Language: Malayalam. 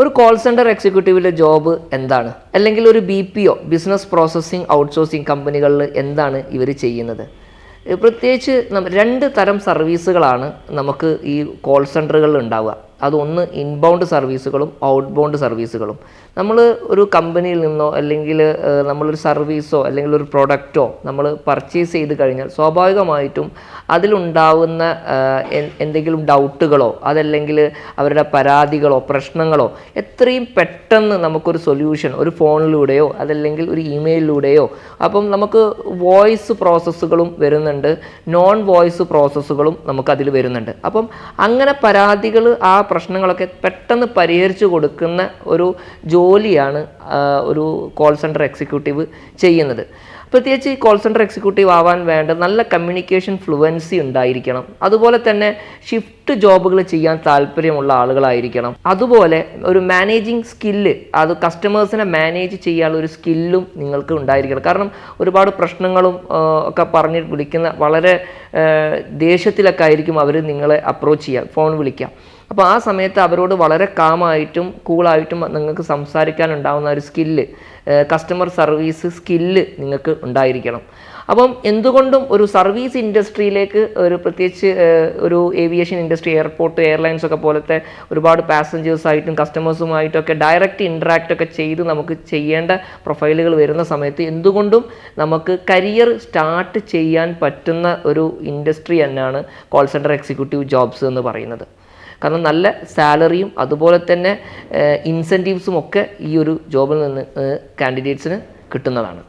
ഒരു കോൾ സെൻറ്റർ എക്സിക്യൂട്ടീവിലെ ജോബ് എന്താണ്? അല്ലെങ്കിൽ ഒരു BPO ബിസിനസ് പ്രോസസ്സിംഗ് ഔട്ട്സോഴ്സിംഗ് കമ്പനികളിൽ എന്താണ് ഇവർ ചെയ്യുന്നത്? പ്രത്യേകിച്ച് രണ്ട് തരം സർവീസുകളാണ് നമുക്ക് ഈ കോൾ സെൻറ്ററുകളിൽ ഉണ്ടാവുക. അതൊന്ന് ഇൻബൗണ്ട് സർവീസുകളും ഔട്ട് ബൗണ്ട് സർവീസുകളും. നമ്മൾ ഒരു കമ്പനിയിൽ നിന്നോ അല്ലെങ്കിൽ നമ്മളൊരു സർവീസോ അല്ലെങ്കിൽ ഒരു പ്രൊഡക്റ്റോ നമ്മൾ പർച്ചേസ് ചെയ്ത് കഴിഞ്ഞാൽ സ്വാഭാവികമായിട്ടും അതിലുണ്ടാവുന്ന എന്തെങ്കിലും ഡൗട്ടുകളോ അതല്ലെങ്കിൽ അവരുടെ പരാതികളോ പ്രശ്നങ്ങളോ എത്രയും പെട്ടെന്ന് നമുക്കൊരു സൊല്യൂഷൻ ഒരു ഫോണിലൂടെയോ അതല്ലെങ്കിൽ ഒരു ഇമെയിലിലൂടെയോ, അപ്പം നമുക്ക് വോയിസ് പ്രോസസ്സുകളും വരുന്നുണ്ട്, നോൺ വോയിസ് പ്രോസസ്സുകളും നമുക്കതിൽ വരുന്നുണ്ട്. അപ്പം അങ്ങനെ പരാതികൾ ആ പ്രശ്നങ്ങളൊക്കെ പെട്ടെന്ന് പരിഹരിച്ചു കൊടുക്കുന്ന ഒരു ജോലിയാണ് ഒരു കോൾ സെൻറ്റർ എക്സിക്യൂട്ടീവ് ചെയ്യുന്നത്. പ്രത്യേകിച്ച് ഈ കോൾ സെൻറ്റർ എക്സിക്യൂട്ടീവ് ആവാൻ വേണ്ട നല്ല കമ്മ്യൂണിക്കേഷൻ ഫ്ലുവൻസി ഉണ്ടായിരിക്കണം. അതുപോലെ തന്നെ ഷിഫ്റ്റ് ജോബുകൾ ചെയ്യാൻ താല്പര്യമുള്ള ആളുകളായിരിക്കണം. അതുപോലെ ഒരു മാനേജിങ് സ്കില്ല്, അത് കസ്റ്റമേഴ്സിനെ മാനേജ് ചെയ്യാനുള്ള ഒരു സ്കില്ലും നിങ്ങൾക്ക് ഉണ്ടായിരിക്കണം. കാരണം ഒരുപാട് പ്രശ്നങ്ങളും ഒക്കെ പറഞ്ഞ് വിളിക്കുന്ന വളരെ ദേഷ്യത്തിലൊക്കെ ആയിരിക്കും അവർ നിങ്ങളെ അപ്രോച്ച് ചെയ്യുക, ഫോൺ വിളിക്കുക. അപ്പോൾ ആ സമയത്ത് അവരോട് വളരെ കാമായിട്ടും കൂളായിട്ടും നിങ്ങൾക്ക് സംസാരിക്കാനുണ്ടാവുന്ന ഒരു സ്കില്ല്, കസ്റ്റമർ സർവീസ് സ്കില്ല് നിങ്ങൾക്ക് ഉണ്ടായിരിക്കണം. അപ്പം എന്തുകൊണ്ടും ഒരു സർവീസ് ഇൻഡസ്ട്രിയിലേക്ക് ഒരു പ്രത്യേകിച്ച് ഒരു ഏവിയേഷൻ ഇൻഡസ്ട്രി, എയർപോർട്ട്, എയർലൈൻസ് ഒക്കെ പോലത്തെ ഒരുപാട് പാസഞ്ചേഴ്സായിട്ടും കസ്റ്റമേഴ്സുമായിട്ടൊക്കെ ഡയറക്റ്റ് ഇൻട്രാക്റ്റ് ഒക്കെ ചെയ്ത് നമുക്ക് ചെയ്യേണ്ട പ്രൊഫൈലുകൾ വരുന്ന സമയത്ത് എന്തുകൊണ്ടും നമുക്ക് കരിയർ സ്റ്റാർട്ട് ചെയ്യാൻ പറ്റുന്ന ഒരു ഇൻഡസ്ട്രി തന്നെയാണ് കോൾ സെൻറ്റർ എക്സിക്യൂട്ടീവ് ജോബ്സ് എന്ന് പറയുന്നത്. കാരണം നല്ല സാലറിയും അതുപോലെ തന്നെ ഇൻസെൻറ്റീവ്സും ഒക്കെ ഈ ഒരു ജോബിൽ നിന്ന് കാൻഡിഡേറ്റ്സിന് കിട്ടുന്നതാണ്.